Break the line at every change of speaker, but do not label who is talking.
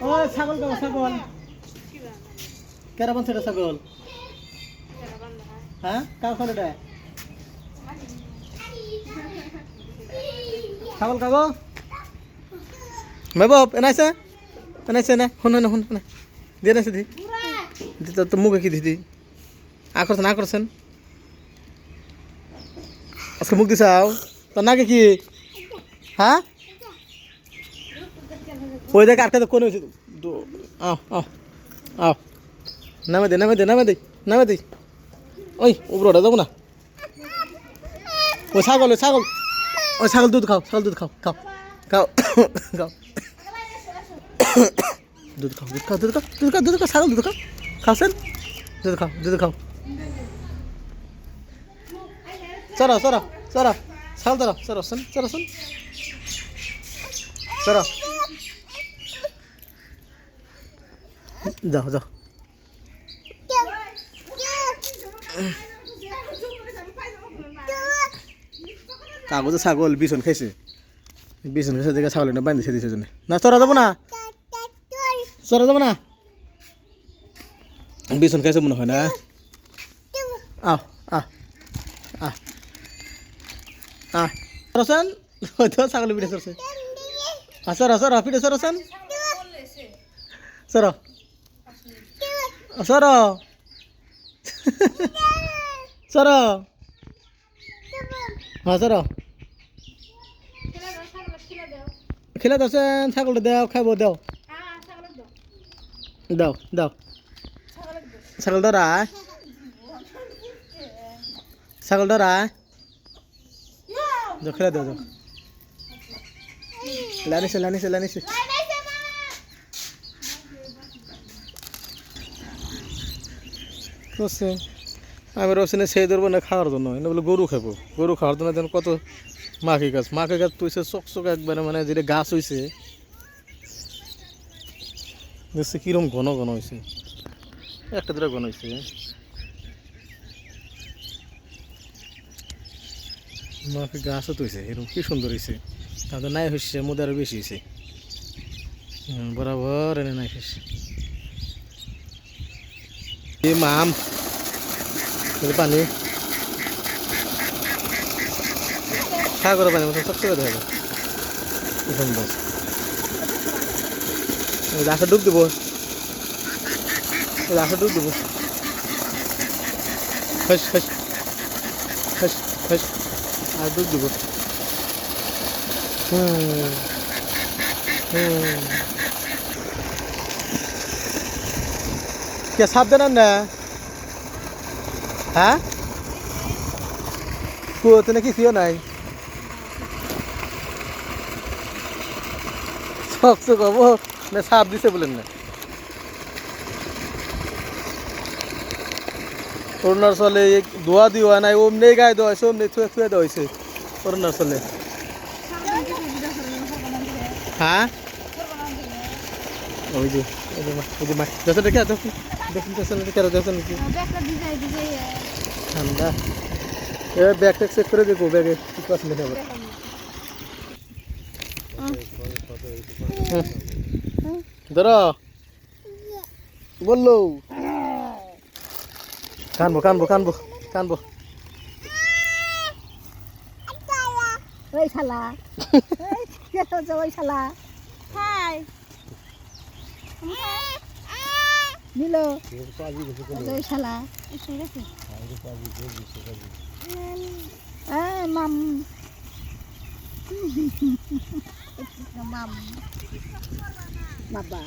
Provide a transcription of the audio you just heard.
ও ছাগল গাও ছাগল কেরা বানছে রে ছাগল হ্যাঁ কাউ করে রে ছাগল কাগো মেবব এনাইছে না হুন না দিয়ে নাইছে দি তো মুখে কি দিদি আকর্ষণ আজকে মুখ দিছাও তোর নাকি কি হ্যাঁ ওই দেখ আটকে তো কোন হয়েছে আও নামে দে ওই উপরে যাবো না ওই ছাগল দুধ খাও দুধ খাও ছাগল দুধ খাও খাওছেন দুধ খাও চলো ছাগল চলো যাও কাগজে ছাগল বিছন খাইছে দেখে ছাগল না বাঁধিছে দিছে জন্য না চড়া যাবো না বিছন খাইছে মনে হয় না রসন ছাগল পিঠে চড়ছে সর পিঠে সরসন সর হ্যাঁ সর খেলে দর্শন ছাগলটা দাও খাইবো দাও ছাগল ধরা খেলে দাও লানিছে আমি রসিনে সেই ধরবো না খাওয়ার জন্য এনে বলে গরু খাওয়ার জন্য যেন কত মাকে গাছ তুইছে চকচক একবারে মানে যেটা গাছ হয়েছে দেখছি কিরম ঘন হয়েছে একটা দুটা ঘন হয়েছে মাকে গাছও তুইছে এরকম কি সুন্দর হয়েছে তাদের নাই হয়েছে মধ্যে আরো বেশি হয়েছে বরাবর এনে নাই হয়েছে মাম পানি সাগর পানি মতো চকচকে দেখা যায় সুন্দর লাখে ডুব দেবো আর ডুব দেবো কে সাবধান না হ্যাঁ কুয়োতে নাকি কেউ নাই চকচক হবো না সাপ দিছে বলেন না অরুণাচলে ধোয়া দিওয়া নাই অমনি গায়ে দেওয়া হয়েছে অমনি থুয়ে দেওয়া হয়েছে অরুণাচলে হ্যাঁ ওই যে দেখুন দেখুন নাকি ঠান্ডা এবার ব্যাগটা চেক করে দেখবো ব্যাগে কি পাচ্ছেন দেখাবো ধরো বললো কানবো
ওই শালা ওই শালা হাই নিল ওই শালা মাম বাবা